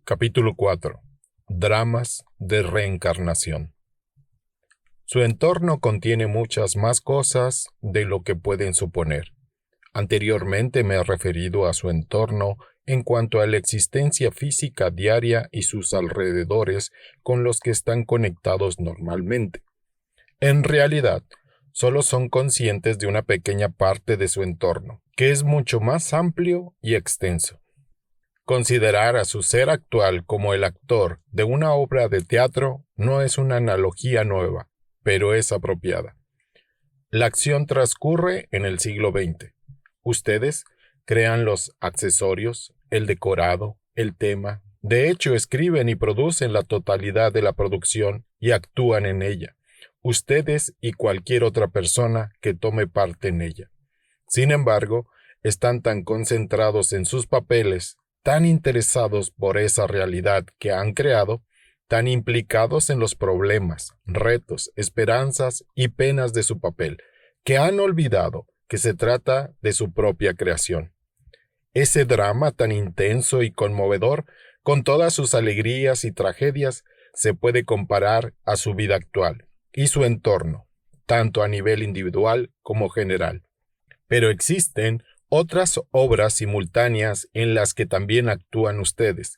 Capítulo 4. Dramas de reencarnación. Su entorno contiene muchas más cosas de lo que pueden suponer. Anteriormente me he referido a su entorno en cuanto a la existencia física diaria y sus alrededores con los que están conectados normalmente. En realidad, solo son conscientes de una pequeña parte de su entorno, que es mucho más amplio y extenso. Considerar a su ser actual como el actor de una obra de teatro no es una analogía nueva, pero es apropiada. La acción transcurre en el siglo XX. Ustedes crean los accesorios, el decorado, el tema. De hecho, escriben y producen la totalidad de la producción y actúan en ella. Ustedes y cualquier otra persona que tome parte en ella. Sin embargo, están tan concentrados en sus papeles, tan interesados por esa realidad que han creado, tan implicados en los problemas, retos, esperanzas y penas de su papel, que han olvidado que se trata de su propia creación. Ese drama tan intenso y conmovedor, con todas sus alegrías y tragedias, se puede comparar a su vida actual y su entorno, tanto a nivel individual como general. Pero existen otras obras simultáneas en las que también actúan ustedes.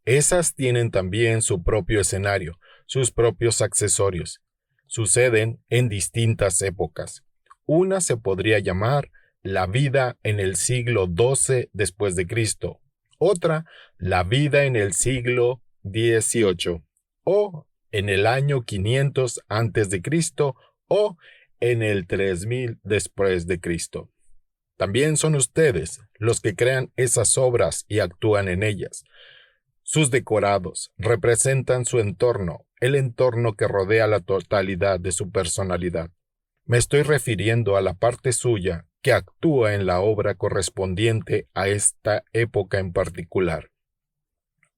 Esas tienen también su propio escenario, sus propios accesorios. Suceden en distintas épocas. Una se podría llamar la vida en el siglo XII después de Cristo, otra la vida en el siglo XVIII, o en el año 500 antes de Cristo, o en el 3000 después de Cristo. También son ustedes los que crean esas obras y actúan en ellas. Sus decorados representan su entorno, el entorno que rodea la totalidad de su personalidad. Me estoy refiriendo a la parte suya que actúa en la obra correspondiente a esta época en particular.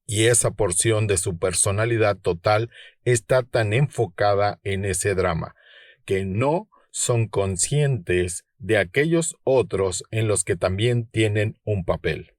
Y esa porción de su personalidad total está tan enfocada en ese drama, que no son conscientes de aquellos otros en los que también tienen un papel.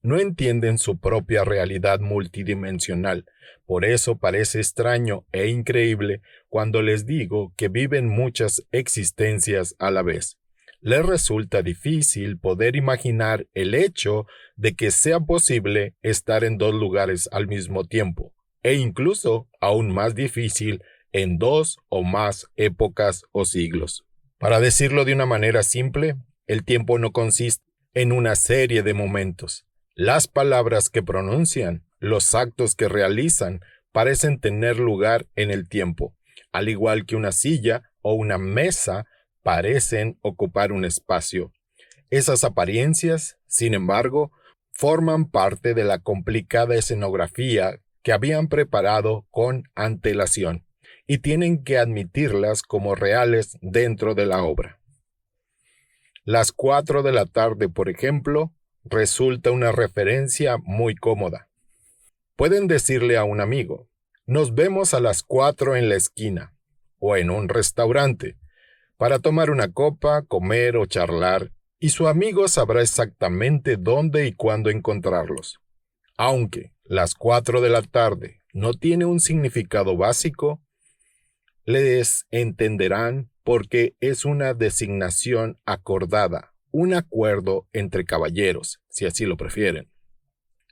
No entienden su propia realidad multidimensional, por eso parece extraño e increíble cuando les digo que viven muchas existencias a la vez. Les resulta difícil poder imaginar el hecho de que sea posible estar en dos lugares al mismo tiempo, e incluso aún más difícil en dos o más épocas o siglos. Para decirlo de una manera simple, el tiempo no consiste en una serie de momentos. Las palabras que pronuncian, los actos que realizan, parecen tener lugar en el tiempo, al igual que una silla o una mesa parecen ocupar un espacio. Esas apariencias, sin embargo, forman parte de la complicada escenografía que habían preparado con antelación y tienen que admitirlas como reales dentro de la obra. Las 4 de la tarde, por ejemplo, resulta una referencia muy cómoda. Pueden decirle a un amigo, nos vemos a las 4 en la esquina o en un restaurante para tomar una copa, comer o charlar, y su amigo sabrá exactamente dónde y cuándo encontrarlos. Aunque las 4 de la tarde no tiene un significado básico, les entenderán porque es una designación acordada, un acuerdo entre caballeros, si así lo prefieren.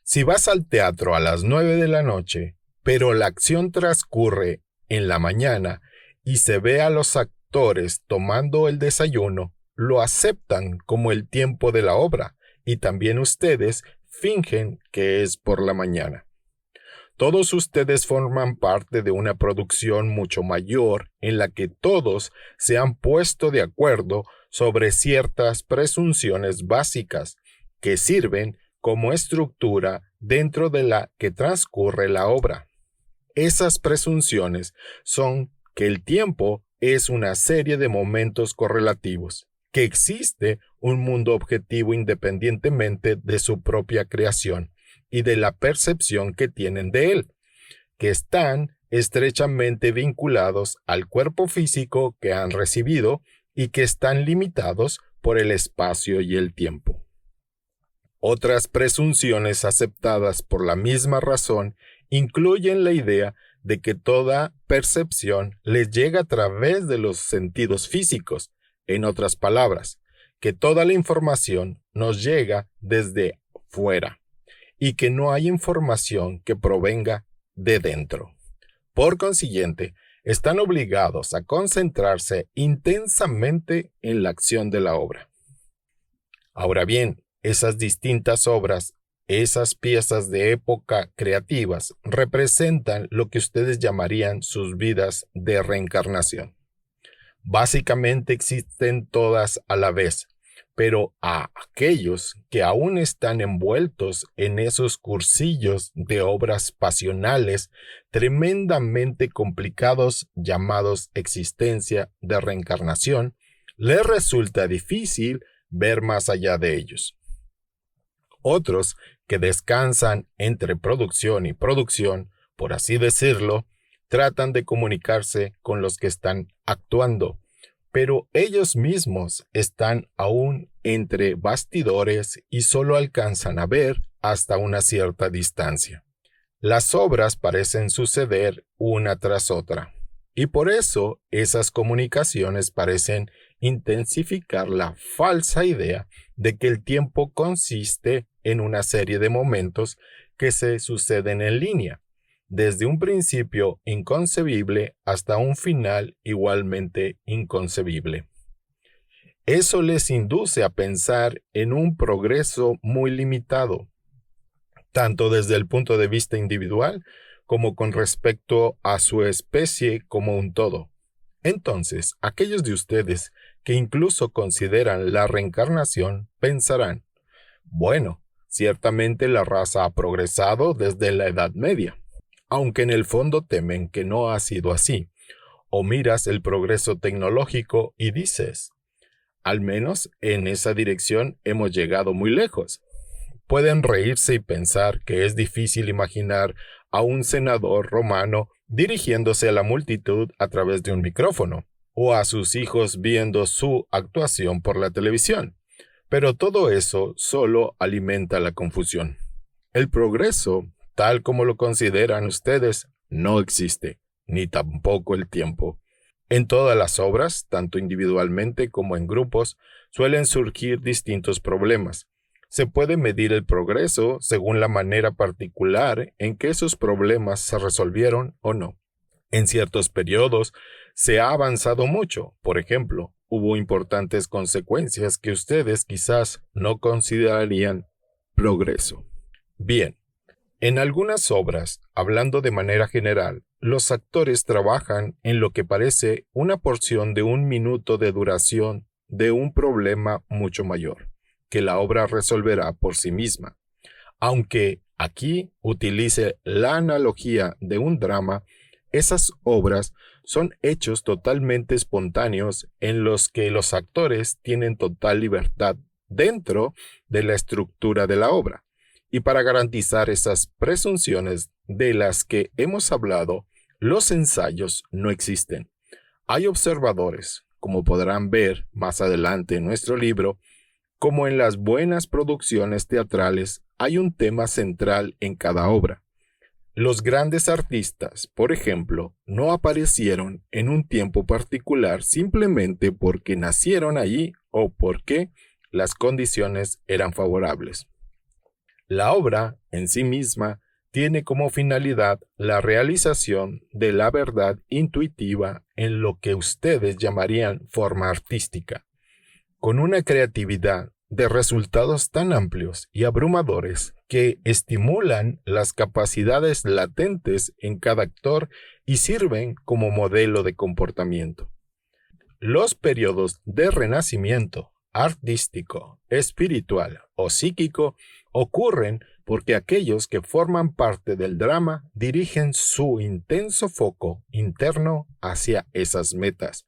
Si vas al teatro a las 9 de la noche, pero la acción transcurre en la mañana y se ve a los actores tomando el desayuno, lo aceptan como el tiempo de la obra y también ustedes fingen que es por la mañana. Todos ustedes forman parte de una producción mucho mayor en la que todos se han puesto de acuerdo sobre ciertas presunciones básicas que sirven como estructura dentro de la que transcurre la obra. Esas presunciones son que el tiempo es una serie de momentos correlativos, que existe un mundo objetivo independientemente de su propia creación y de la percepción que tienen de él, que están estrechamente vinculados al cuerpo físico que han recibido y que están limitados por el espacio y el tiempo. Otras presunciones aceptadas por la misma razón incluyen la idea de que toda percepción les llega a través de los sentidos físicos. En otras palabras, que toda la información nos llega desde fuera y que no hay información que provenga de dentro. Por consiguiente, están obligados a concentrarse intensamente en la acción de la obra. Ahora bien, esas distintas obras, esas piezas de época creativas, representan lo que ustedes llamarían sus vidas de reencarnación. Básicamente existen todas a la vez, pero a aquellos que aún están envueltos en esos cursillos de obras pasionales tremendamente complicados llamados existencia de reencarnación, les resulta difícil ver más allá de ellos. Otros que descansan entre producción y producción, por así decirlo, tratan de comunicarse con los que están actuando, pero ellos mismos están aún entre bastidores y solo alcanzan a ver hasta una cierta distancia. Las obras parecen suceder una tras otra, y por eso esas comunicaciones parecen intensificar la falsa idea de que el tiempo consiste en una serie de momentos que se suceden en línea, desde un principio inconcebible hasta un final igualmente inconcebible. Eso les induce a pensar en un progreso muy limitado, tanto desde el punto de vista individual como con respecto a su especie como un todo. Entonces, aquellos de ustedes que incluso consideran la reencarnación pensarán, bueno, ciertamente la raza ha progresado desde la Edad Media, aunque en el fondo temen que no ha sido así, o miras el progreso tecnológico y dices, al menos en esa dirección hemos llegado muy lejos. Pueden reírse y pensar que es difícil imaginar a un senador romano dirigiéndose a la multitud a través de un micrófono, o a sus hijos viendo su actuación por la televisión. Pero todo eso solo alimenta la confusión. El progreso, tal como lo consideran ustedes, no existe, ni tampoco el tiempo. En todas las obras, tanto individualmente como en grupos, suelen surgir distintos problemas. Se puede medir el progreso según la manera particular en que esos problemas se resolvieron o no. En ciertos periodos se ha avanzado mucho. Por ejemplo, hubo importantes consecuencias que ustedes quizás no considerarían progreso. Bien, en algunas obras, hablando de manera general, los actores trabajan en lo que parece una porción de un minuto de duración de un problema mucho mayor, que la obra resolverá por sí misma. Aunque aquí utilice la analogía de un drama, esas obras son hechos totalmente espontáneos en los que los actores tienen total libertad dentro de la estructura de la obra. Y para garantizar esas presunciones de las que hemos hablado, los ensayos no existen. Hay observadores, como podrán ver más adelante en nuestro libro, como en las buenas producciones teatrales hay un tema central en cada obra. Los grandes artistas, por ejemplo, no aparecieron en un tiempo particular simplemente porque nacieron allí o porque las condiciones eran favorables. La obra, en sí misma, tiene como finalidad la realización de la verdad intuitiva en lo que ustedes llamarían forma artística, con una creatividad de resultados tan amplios y abrumadores que estimulan las capacidades latentes en cada actor y sirven como modelo de comportamiento. Los periodos de renacimiento artístico, espiritual o psíquico ocurren porque aquellos que forman parte del drama dirigen su intenso foco interno hacia esas metas.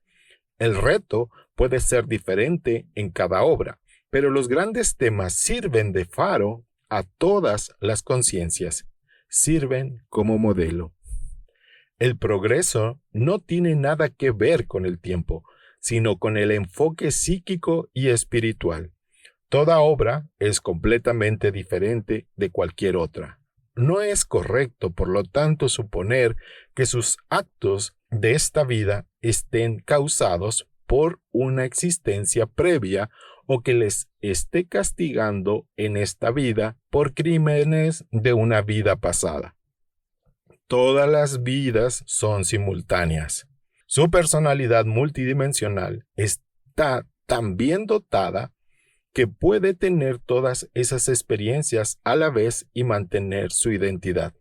El reto puede ser diferente en cada obra, pero los grandes temas sirven de faro a todas las conciencias, sirven como modelo. El progreso no tiene nada que ver con el tiempo, sino con el enfoque psíquico y espiritual. Toda obra es completamente diferente de cualquier otra. No es correcto, por lo tanto, suponer que sus actos de esta vida estén causados por una existencia previa o que les esté castigando en esta vida por crímenes de una vida pasada. Todas las vidas son simultáneas. Su personalidad multidimensional está tan bien dotada que puede tener todas esas experiencias a la vez y mantener su identidad.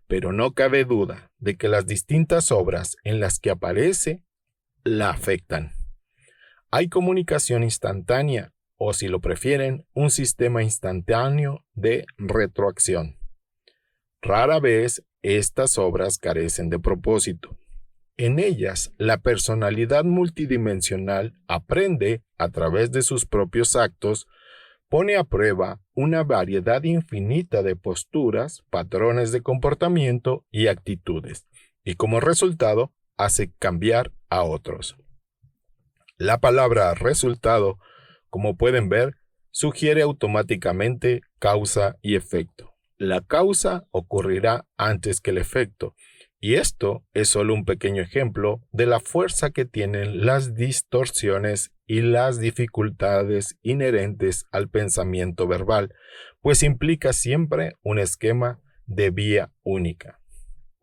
Pero no cabe duda de que las distintas obras en las que aparece la afectan. Hay comunicación instantánea, o si lo prefieren, un sistema instantáneo de retroacción. Rara vez estas obras carecen de propósito. En ellas, la personalidad multidimensional aprende, a través de sus propios actos, pone a prueba una variedad infinita de posturas, patrones de comportamiento y actitudes, y como resultado, hace cambiar a otros. La palabra resultado, como pueden ver, sugiere automáticamente causa y efecto. La causa ocurrirá antes que el efecto, y esto es solo un pequeño ejemplo de la fuerza que tienen las distorsiones y las dificultades inherentes al pensamiento verbal, pues implica siempre un esquema de vía única.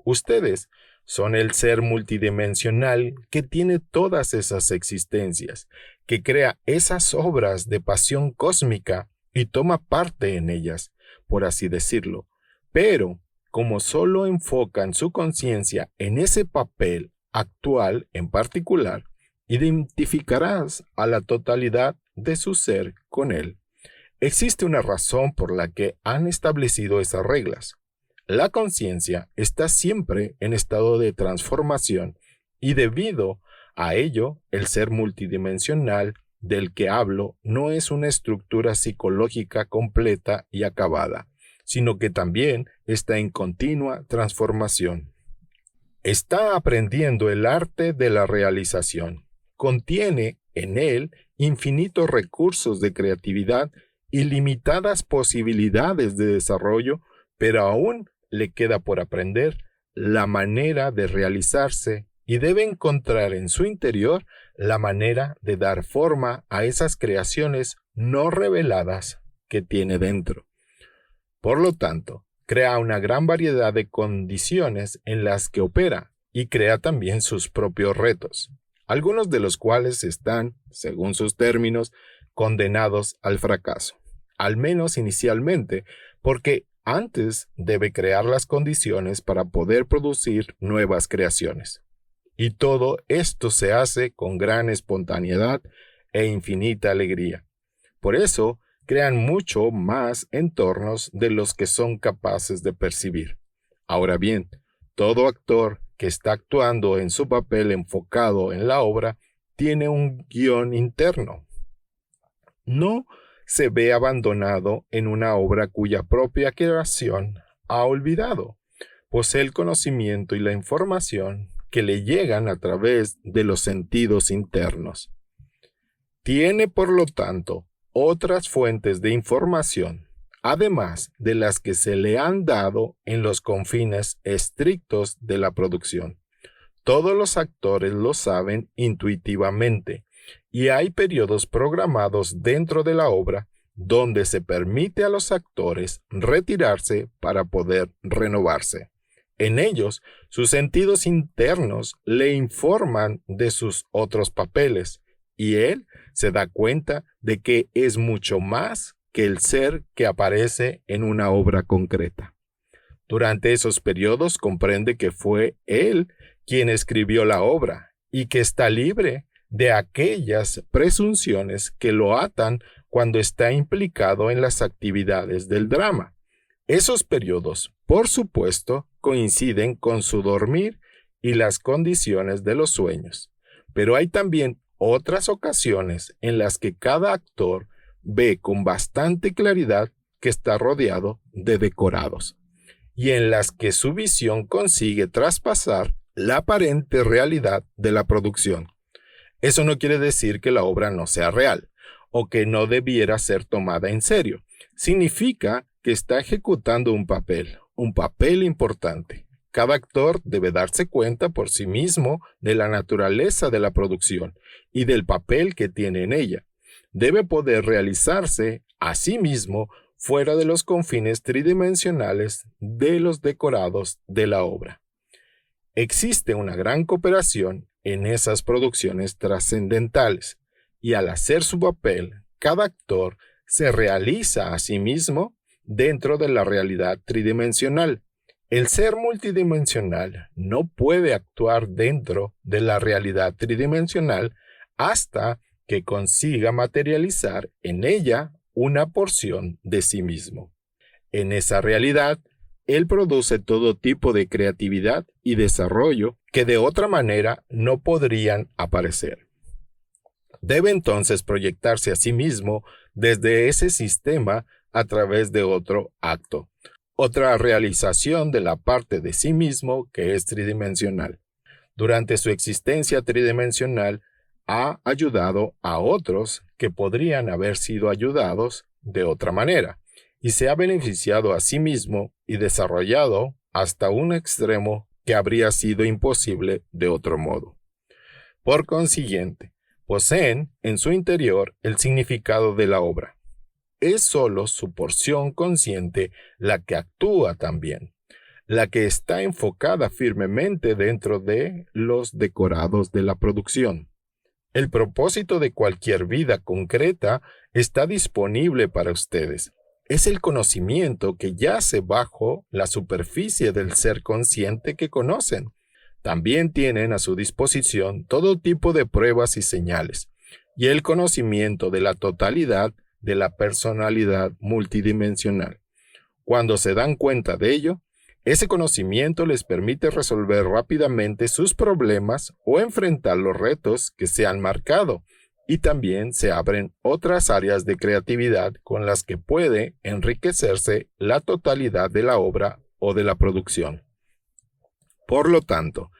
Ustedes son el ser multidimensional que tiene todas esas existencias, que crea esas obras de pasión cósmica y toma parte en ellas, por así decirlo, pero como solo enfocan su conciencia en ese papel actual en particular, identificarás a la totalidad de su ser con él. Existe una razón por la que han establecido esas reglas. La conciencia está siempre en estado de transformación y debido a ello, el ser multidimensional del que hablo no es una estructura psicológica completa y acabada, sino que también está en continua transformación. Está aprendiendo el arte de la realización. Contiene en él infinitos recursos de creatividad y limitadas posibilidades de desarrollo, pero aún le queda por aprender la manera de realizarse y debe encontrar en su interior la manera de dar forma a esas creaciones no reveladas que tiene dentro. Por lo tanto, crea una gran variedad de condiciones en las que opera y crea también sus propios retos, algunos de los cuales están, según sus términos, condenados al fracaso, al menos inicialmente, porque antes debe crear las condiciones para poder producir nuevas creaciones. Y todo esto se hace con gran espontaneidad e infinita alegría. Por eso, crean mucho más entornos de los que son capaces de percibir. Ahora bien, todo actor que está actuando en su papel enfocado en la obra tiene un guión interno. No se ve abandonado en una obra cuya propia creación ha olvidado. Posee el conocimiento y la información que le llegan a través de los sentidos internos. Tiene, por lo tanto, otras fuentes de información, además de las que se le han dado en los confines estrictos de la producción. Todos los actores lo saben intuitivamente, y hay periodos programados dentro de la obra donde se permite a los actores retirarse para poder renovarse. En ellos, sus sentidos internos le informan de sus otros papeles, y él se da cuenta de que es mucho más que el ser que aparece en una obra concreta. Durante esos periodos comprende que fue él quien escribió la obra y que está libre de aquellas presunciones que lo atan cuando está implicado en las actividades del drama. Esos periodos, por supuesto, coinciden con su dormir y las condiciones de los sueños, pero hay también otras ocasiones en las que cada actor ve con bastante claridad que está rodeado de decorados, y en las que su visión consigue traspasar la aparente realidad de la producción. Eso no quiere decir que la obra no sea real, o que no debiera ser tomada en serio. Significa que está ejecutando un papel importante. Cada actor debe darse cuenta por sí mismo de la naturaleza de la producción y del papel que tiene en ella. Debe poder realizarse a sí mismo fuera de los confines tridimensionales de los decorados de la obra. Existe una gran cooperación en esas producciones trascendentales, y al hacer su papel, cada actor se realiza a sí mismo dentro de la realidad tridimensional. El ser multidimensional no puede actuar dentro de la realidad tridimensional hasta que consiga materializar en ella una porción de sí mismo. En esa realidad, él produce todo tipo de creatividad y desarrollo que de otra manera no podrían aparecer. Debe entonces proyectarse a sí mismo desde ese sistema a través de otro acto, otra realización de la parte de sí mismo que es tridimensional. Durante su existencia tridimensional, ha ayudado a otros que podrían haber sido ayudados de otra manera, y se ha beneficiado a sí mismo y desarrollado hasta un extremo que habría sido imposible de otro modo. Por consiguiente, poseen en su interior el significado de la obra. Es solo su porción consciente la que actúa también, la que está enfocada firmemente dentro de los decorados de la producción. El propósito de cualquier vida concreta está disponible para ustedes. Es el conocimiento que yace bajo la superficie del ser consciente que conocen. También tienen a su disposición todo tipo de pruebas y señales, y el conocimiento de la totalidad de la personalidad multidimensional. Cuando se dan cuenta de ello, ese conocimiento les permite resolver rápidamente sus problemas o enfrentar los retos que se han marcado, y también se abren otras áreas de creatividad con las que puede enriquecerse la totalidad de la obra o de la producción. Por lo tanto,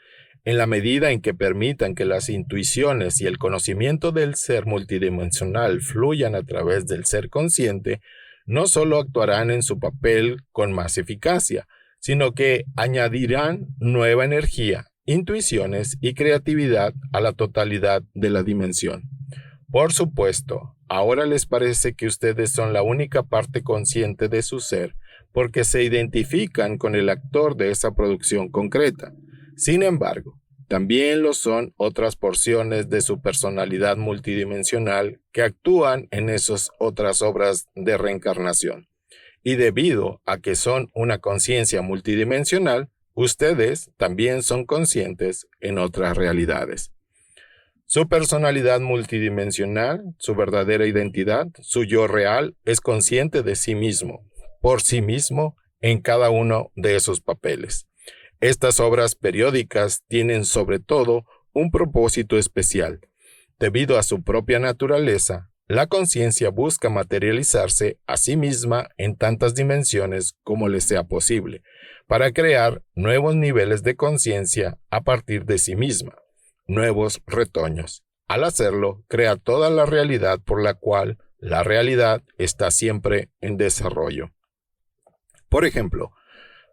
en la medida en que permitan que las intuiciones y el conocimiento del ser multidimensional fluyan a través del ser consciente, no solo actuarán en su papel con más eficacia, sino que añadirán nueva energía, intuiciones y creatividad a la totalidad de la dimensión. Por supuesto, ahora les parece que ustedes son la única parte consciente de su ser, porque se identifican con el actor de esa producción concreta. Sin embargo, también lo son otras porciones de su personalidad multidimensional que actúan en esas otras obras de reencarnación. Y debido a que son una conciencia multidimensional, ustedes también son conscientes en otras realidades. Su personalidad multidimensional, su verdadera identidad, su yo real, es consciente de sí mismo, por sí mismo, en cada uno de esos papeles. Estas obras periódicas tienen sobre todo un propósito especial. Debido a su propia naturaleza, la conciencia busca materializarse a sí misma en tantas dimensiones como le sea posible, para crear nuevos niveles de conciencia a partir de sí misma, nuevos retoños. Al hacerlo, crea toda la realidad por la cual la realidad está siempre en desarrollo. Por ejemplo,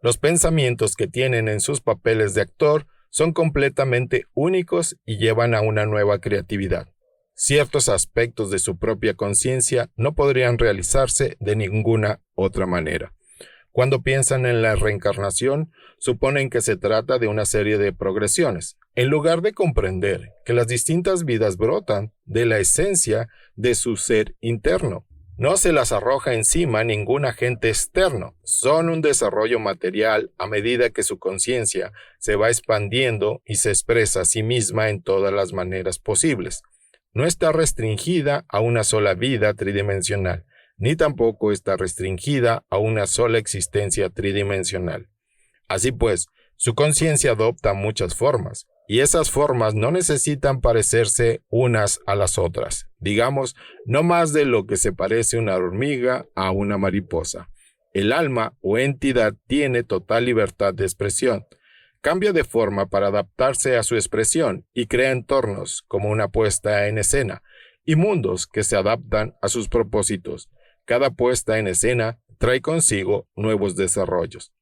los pensamientos que tienen en sus papeles de actor son completamente únicos y llevan a una nueva creatividad. Ciertos aspectos de su propia conciencia no podrían realizarse de ninguna otra manera. Cuando piensan en la reencarnación, suponen que se trata de una serie de progresiones, en lugar de comprender que las distintas vidas brotan de la esencia de su ser interno. No se las arroja encima ningún agente externo, son un desarrollo material a medida que su conciencia se va expandiendo y se expresa a sí misma en todas las maneras posibles. No está restringida a una sola vida tridimensional, ni tampoco está restringida a una sola existencia tridimensional. Así pues, su conciencia adopta muchas formas, y esas formas no necesitan parecerse unas a las otras, digamos, no más de lo que se parece una hormiga a una mariposa. El alma o entidad tiene total libertad de expresión. Cambia de forma para adaptarse a su expresión y crea entornos como una puesta en escena, y mundos que se adaptan a sus propósitos. Cada puesta en escena trae consigo nuevos desarrollos.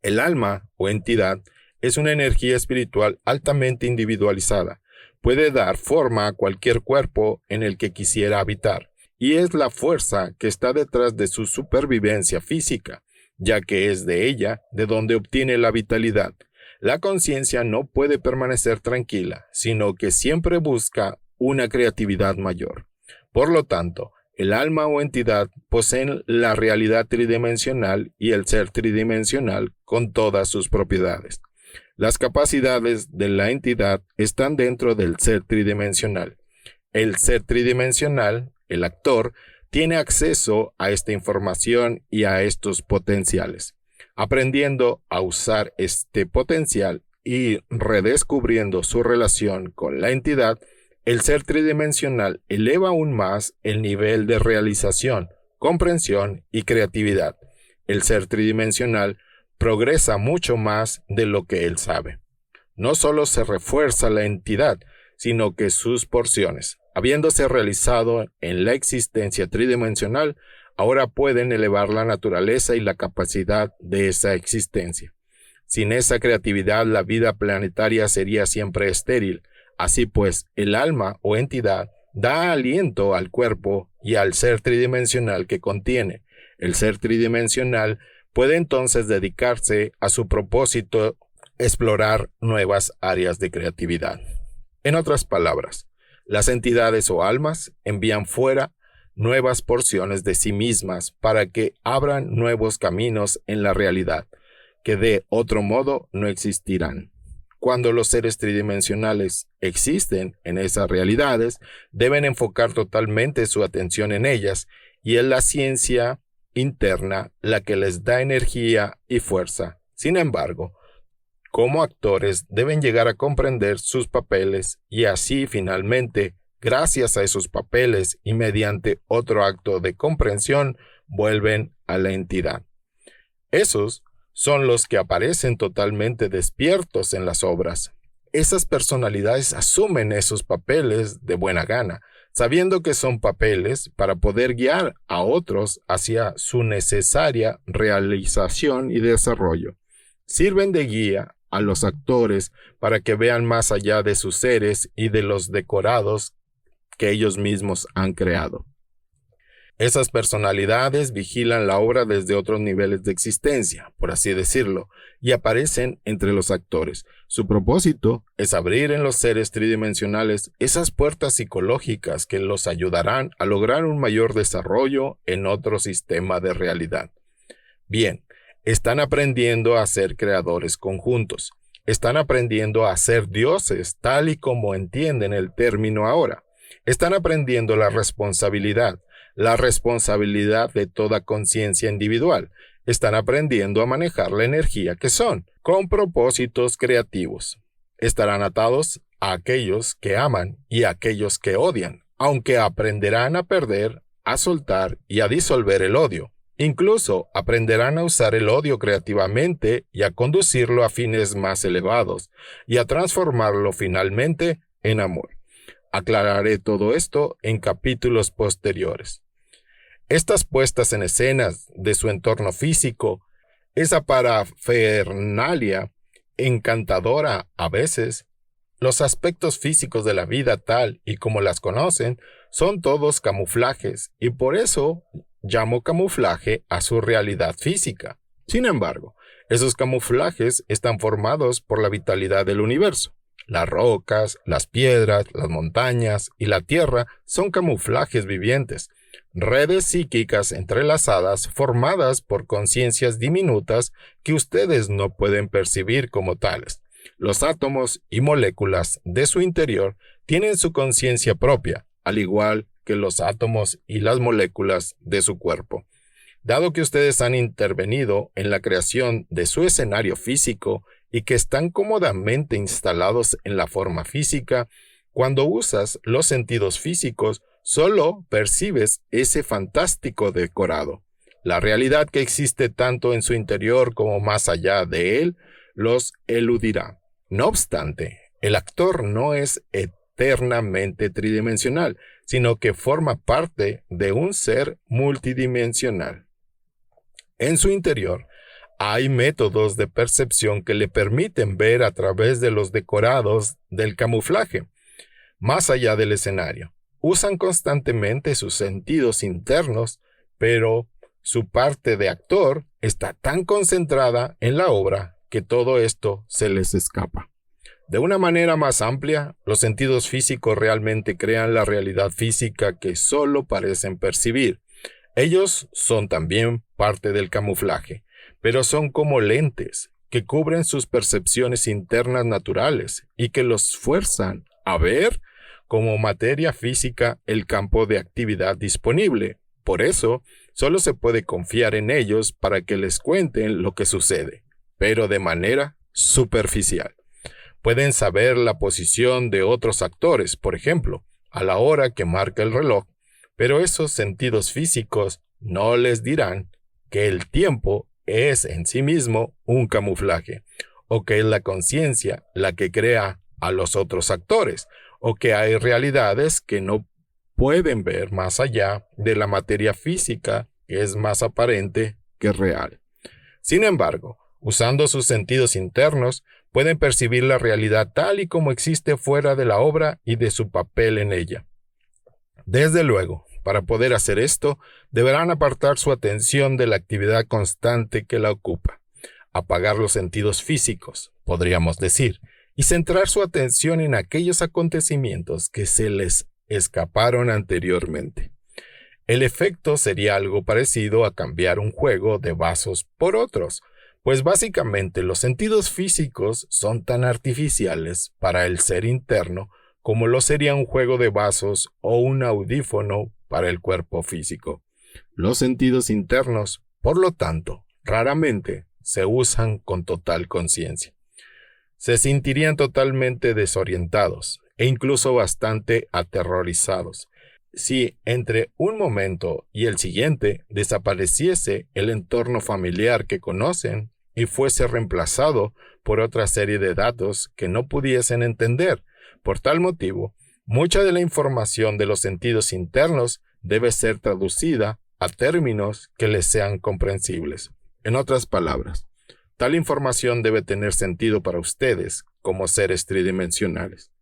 El alma o entidad es una energía espiritual altamente individualizada. Puede dar forma a cualquier cuerpo en el que quisiera habitar, y es la fuerza que está detrás de su supervivencia física, ya que es de ella de donde obtiene la vitalidad. La conciencia no puede permanecer tranquila, sino que siempre busca una creatividad mayor. Por lo tanto, el alma o entidad poseen la realidad tridimensional y el ser tridimensional con todas sus propiedades. Las capacidades de la entidad están dentro del ser tridimensional. El ser tridimensional, el actor, tiene acceso a esta información y a estos potenciales. Aprendiendo a usar este potencial y redescubriendo su relación con la entidad, el ser tridimensional eleva aún más el nivel de realización, comprensión y creatividad. El ser tridimensional progresa mucho más de lo que él sabe. No solo se refuerza la entidad, sino que sus porciones, habiéndose realizado en la existencia tridimensional, ahora pueden elevar la naturaleza y la capacidad de esa existencia. Sin esa creatividad, la vida planetaria sería siempre estéril. Así pues, el alma o entidad da aliento al cuerpo y al ser tridimensional que contiene. El ser tridimensional puede entonces dedicarse a su propósito, explorar nuevas áreas de creatividad. En otras palabras, las entidades o almas envían fuera nuevas porciones de sí mismas para que abran nuevos caminos en la realidad, que de otro modo no existirán. Cuando los seres tridimensionales existen en esas realidades, deben enfocar totalmente su atención en ellas, y es la ciencia interna la que les da energía y fuerza. Sin embargo, como actores deben llegar a comprender sus papeles y así finalmente, gracias a esos papeles y mediante otro acto de comprensión, vuelven a la entidad. Esos son los que aparecen totalmente despiertos en las obras. Esas personalidades asumen esos papeles de buena gana, sabiendo que son papeles para poder guiar a otros hacia su necesaria realización y desarrollo. Sirven de guía a los actores para que vean más allá de sus seres y de los decorados que ellos mismos han creado. Esas personalidades vigilan la obra desde otros niveles de existencia, por así decirlo, y aparecen entre los actores. Su propósito es abrir en los seres tridimensionales esas puertas psicológicas que los ayudarán a lograr un mayor desarrollo en otro sistema de realidad. Bien, están aprendiendo a ser creadores conjuntos. Están aprendiendo a ser dioses, tal y como entienden el término ahora. Están aprendiendo la responsabilidad de toda conciencia individual. Están aprendiendo a manejar la energía que son, con propósitos creativos. Estarán atados a aquellos que aman y a aquellos que odian, aunque aprenderán a perder, a soltar y a disolver el odio. Incluso aprenderán a usar el odio creativamente y a conducirlo a fines más elevados, y a transformarlo finalmente en amor. Aclararé todo esto en capítulos posteriores. Estas puestas en escenas de su entorno físico, esa parafernalia encantadora a veces, los aspectos físicos de la vida tal y como las conocen, son todos camuflajes, y por eso llamo camuflaje a su realidad física. Sin embargo, esos camuflajes están formados por la vitalidad del universo. Las rocas, las piedras, las montañas y la tierra son camuflajes vivientes, redes psíquicas entrelazadas formadas por conciencias diminutas que ustedes no pueden percibir como tales. Los átomos y moléculas de su interior tienen su conciencia propia, al igual que los átomos y las moléculas de su cuerpo. Dado que ustedes han intervenido en la creación de su escenario físico y que están cómodamente instalados en la forma física, cuando usas los sentidos físicos, solo percibes ese fantástico decorado. La realidad que existe tanto en su interior como más allá de él, los eludirá. No obstante, el actor no es eternamente tridimensional, sino que forma parte de un ser multidimensional. En su interior, hay métodos de percepción que le permiten ver a través de los decorados del camuflaje, más allá del escenario. Usan constantemente sus sentidos internos, pero su parte de actor está tan concentrada en la obra que todo esto se les escapa. De una manera más amplia, los sentidos físicos realmente crean la realidad física que solo parecen percibir. Ellos son también parte del camuflaje, pero son como lentes que cubren sus percepciones internas naturales y que los fuerzan a ver como materia física el campo de actividad disponible. Por eso, solo se puede confiar en ellos para que les cuenten lo que sucede, pero de manera superficial. Pueden saber la posición de otros actores, por ejemplo, a la hora que marca el reloj, pero esos sentidos físicos no les dirán que el tiempo es en sí mismo un camuflaje, o que es la conciencia la que crea a los otros actores, o que hay realidades que no pueden ver más allá de la materia física que es más aparente que real. Sin embargo, usando sus sentidos internos, pueden percibir la realidad tal y como existe fuera de la obra y de su papel en ella. Desde luego, para poder hacer esto, deberán apartar su atención de la actividad constante que la ocupa, apagar los sentidos físicos, podríamos decir, y centrar su atención en aquellos acontecimientos que se les escaparon anteriormente. El efecto sería algo parecido a cambiar un juego de vasos por otros, pues básicamente los sentidos físicos son tan artificiales para el ser interno como lo sería un juego de vasos o un audífono para el cuerpo físico. Los sentidos internos, por lo tanto, raramente se usan con total conciencia. Se sentirían totalmente desorientados e incluso bastante aterrorizados si entre un momento y el siguiente desapareciese el entorno familiar que conocen y fuese reemplazado por otra serie de datos que no pudiesen entender. Por tal motivo, mucha de la información de los sentidos internos debe ser traducida a términos que les sean comprensibles. En otras palabras, tal información debe tener sentido para ustedes como seres tridimensionales.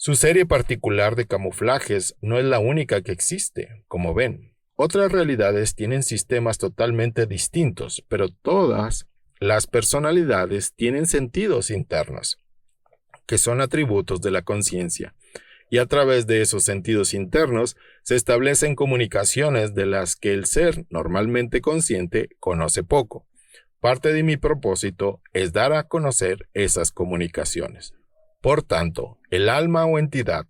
Su serie particular de camuflajes no es la única que existe, como ven. Otras realidades tienen sistemas totalmente distintos, pero todas las personalidades tienen sentidos internos, que son atributos de la conciencia, y a través de esos sentidos internos se establecen comunicaciones de las que el ser normalmente consciente conoce poco. Parte de mi propósito es dar a conocer esas comunicaciones. Por tanto, el alma o entidad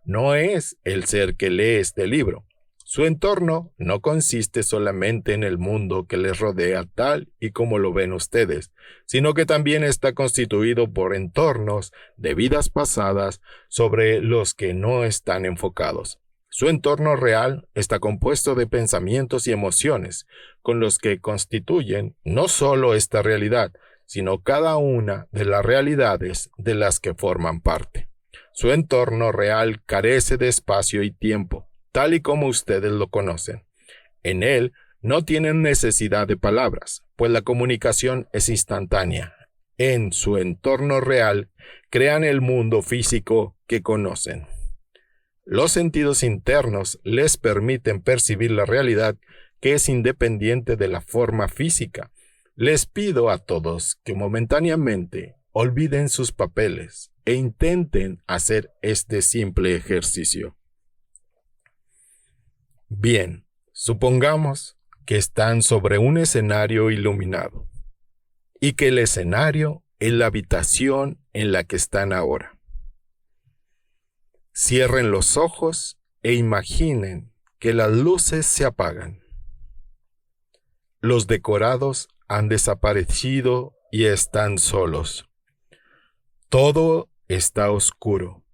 no es el ser que lee este libro. Su entorno no consiste solamente en el mundo que les rodea tal y como lo ven ustedes, sino que también está constituido por entornos de vidas pasadas sobre los que no están enfocados. Su entorno real está compuesto de pensamientos y emociones, con los que constituyen no solo esta realidad, sino cada una de las realidades de las que forman parte. Su entorno real carece de espacio y tiempo, tal y como ustedes lo conocen. En él no tienen necesidad de palabras, pues la comunicación es instantánea. En su entorno real crean el mundo físico que conocen. Los sentidos internos les permiten percibir la realidad que es independiente de la forma física. Les pido a todos que momentáneamente olviden sus papeles e intenten hacer este simple ejercicio. Bien, supongamos que están sobre un escenario iluminado y que el escenario es la habitación en la que están ahora. Cierren los ojos e imaginen que las luces se apagan. Los decorados han desaparecido y están solos. Todo está oscuro.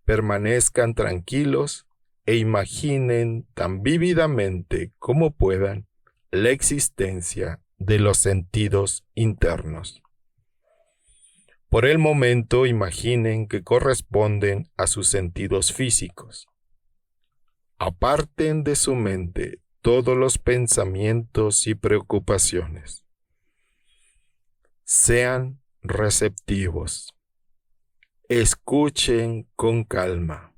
Permanezcan tranquilos e imaginen tan vívidamente como puedan la existencia de los sentidos internos. Por el momento imaginen que corresponden a sus sentidos físicos. Aparten de su mente todos los pensamientos y preocupaciones. Sean receptivos. Escuchen con calma,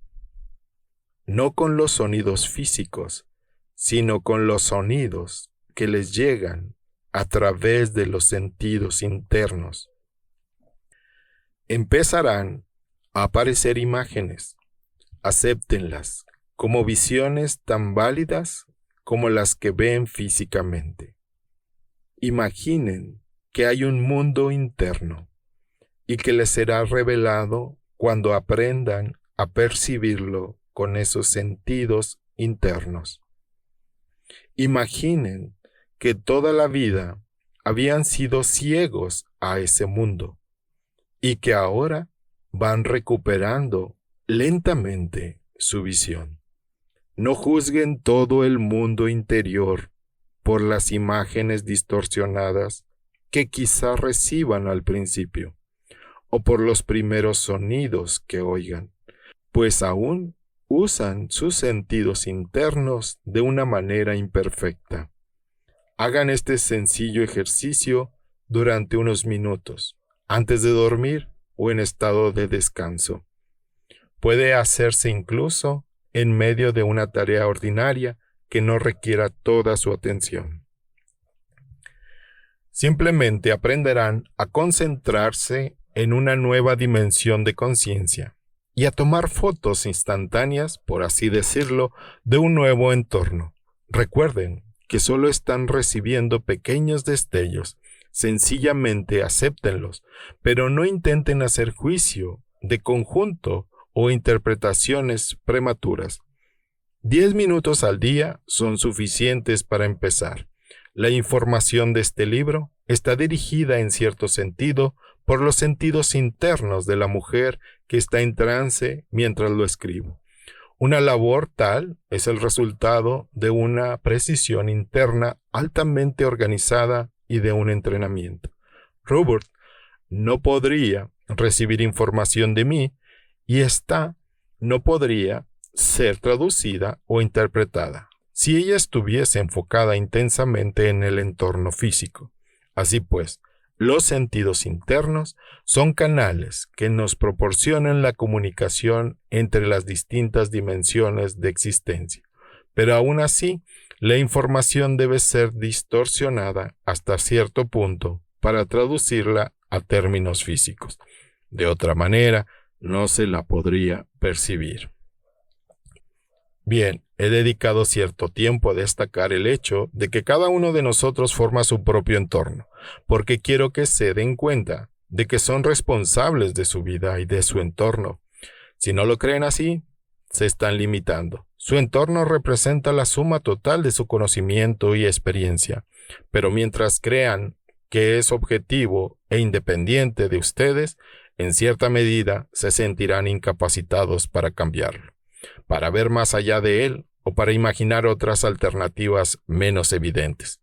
no con los sonidos físicos, sino con los sonidos que les llegan a través de los sentidos internos. Empezarán a aparecer imágenes. Acéptenlas como visiones tan válidas como las que ven físicamente. Imaginen que hay un mundo interno y que les será revelado cuando aprendan a percibirlo con esos sentidos internos. Imaginen que toda la vida habían sido ciegos a ese mundo y que ahora van recuperando lentamente su visión. No juzguen todo el mundo interior por las imágenes distorsionadas que quizá reciban al principio, o por los primeros sonidos que oigan, pues aún usan sus sentidos internos de una manera imperfecta. Hagan este sencillo ejercicio durante unos minutos, antes de dormir o en estado de descanso. Puede hacerse incluso en medio de una tarea ordinaria que no requiera toda su atención. Simplemente aprenderán a concentrarse en una nueva dimensión de conciencia y a tomar fotos instantáneas, por así decirlo, de un nuevo entorno. Recuerden que solo están recibiendo pequeños destellos. Sencillamente acéptenlos, pero no intenten hacer juicio de conjunto o interpretaciones prematuras. 10 minutos al día son suficientes para empezar. La información de este libro está dirigida en cierto sentido por los sentidos internos de la mujer que está en trance mientras lo escribo. Una labor tal es el resultado de una precisión interna altamente organizada y de un entrenamiento. Robert no podría recibir información de mí y esta no podría ser traducida o interpretada si ella estuviese enfocada intensamente en el entorno físico. Así pues, los sentidos internos son canales que nos proporcionan la comunicación entre las distintas dimensiones de existencia. Pero aún así, la información debe ser distorsionada hasta cierto punto para traducirla a términos físicos. De otra manera, no se la podría percibir. Bien, he dedicado cierto tiempo a destacar el hecho de que cada uno de nosotros forma su propio entorno, porque quiero que se den cuenta de que son responsables de su vida y de su entorno. Si no lo creen así, se están limitando. Su entorno representa la suma total de su conocimiento y experiencia, pero mientras crean que es objetivo e independiente de ustedes, en cierta medida se sentirán incapacitados para cambiarlo, para ver más allá de él o para imaginar otras alternativas menos evidentes.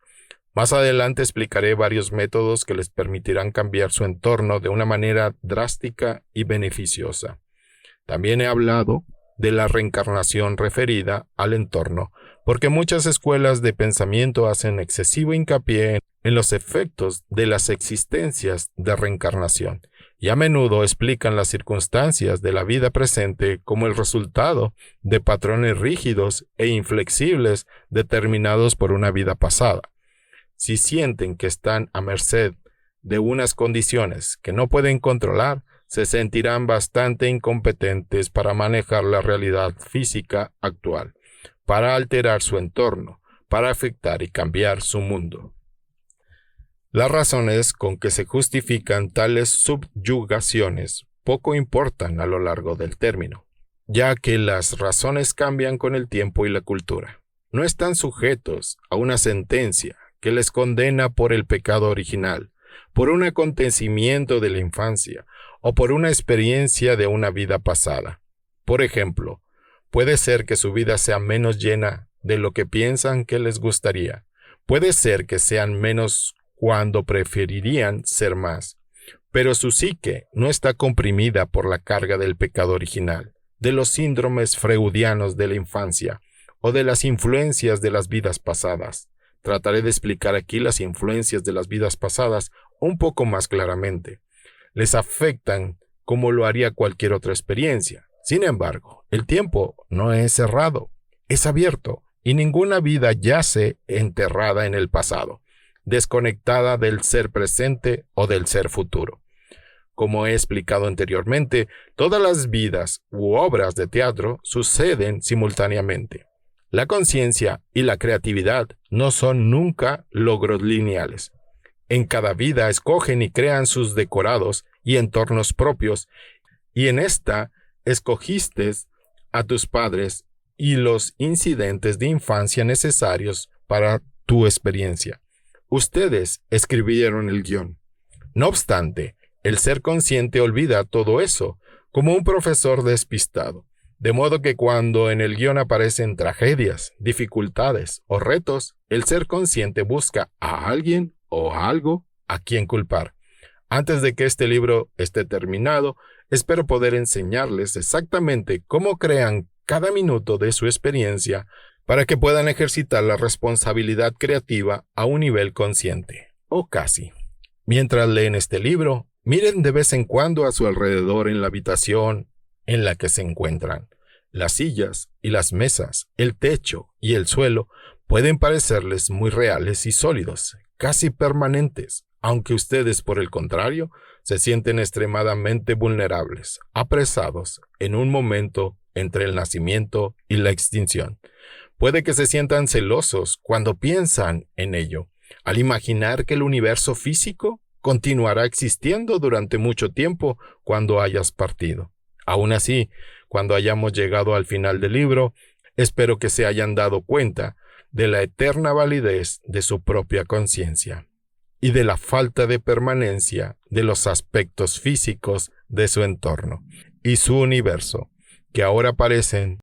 Más adelante explicaré varios métodos que les permitirán cambiar su entorno de una manera drástica y beneficiosa. También he hablado de la reencarnación referida al entorno, porque muchas escuelas de pensamiento hacen excesivo hincapié en los efectos de las existencias de reencarnación, y a menudo explican las circunstancias de la vida presente como el resultado de patrones rígidos e inflexibles determinados por una vida pasada. Si sienten que están a merced de unas condiciones que no pueden controlar, se sentirán bastante incompetentes para manejar la realidad física actual, para alterar su entorno, para afectar y cambiar su mundo. Las razones con que se justifican tales subyugaciones poco importan a lo largo del término, ya que las razones cambian con el tiempo y la cultura. No están sujetos a una sentencia que les condena por el pecado original, por un acontecimiento de la infancia o por una experiencia de una vida pasada. Por ejemplo, puede ser que su vida sea menos llena de lo que piensan que les gustaría. Puede ser que sean menos cuando preferirían ser más. pero su psique no está comprimida por la carga del pecado original, de los síndromes freudianos de la infancia o de las influencias de las vidas pasadas. Trataré de explicar aquí las influencias de las vidas pasadas un poco más claramente. Les afectan como lo haría cualquier otra experiencia. Sin embargo, el tiempo no es cerrado, es abierto, y ninguna vida yace enterrada en el pasado, desconectada del ser presente o del ser futuro. Como he explicado anteriormente, todas las vidas u obras de teatro suceden simultáneamente. La conciencia y la creatividad no son nunca logros lineales. En cada vida escogen y crean sus decorados y entornos propios, y en esta escogiste a tus padres y los incidentes de infancia necesarios para tu experiencia. Ustedes escribieron el guión. No obstante, el ser consciente olvida todo eso, como un profesor despistado. De modo que cuando en el guión aparecen tragedias, dificultades o retos, el ser consciente busca a alguien o a algo a quien culpar. Antes de que este libro esté terminado, espero poder enseñarles exactamente cómo crean cada minuto de su experiencia para que puedan ejercitar la responsabilidad creativa a un nivel consciente, o casi. Mientras leen este libro, miren de vez en cuando a su alrededor en la habitación en la que se encuentran. Las sillas y las mesas, el techo y el suelo pueden parecerles muy reales y sólidos, casi permanentes, aunque ustedes, por el contrario, se sienten extremadamente vulnerables, apresados en un momento entre el nacimiento y la extinción. Puede que se sientan celosos cuando piensan en ello, al imaginar que el universo físico continuará existiendo durante mucho tiempo cuando hayas partido. Aún así, cuando hayamos llegado al final del libro, espero que se hayan dado cuenta de la eterna validez de su propia conciencia y de la falta de permanencia de los aspectos físicos de su entorno y su universo, que ahora parecen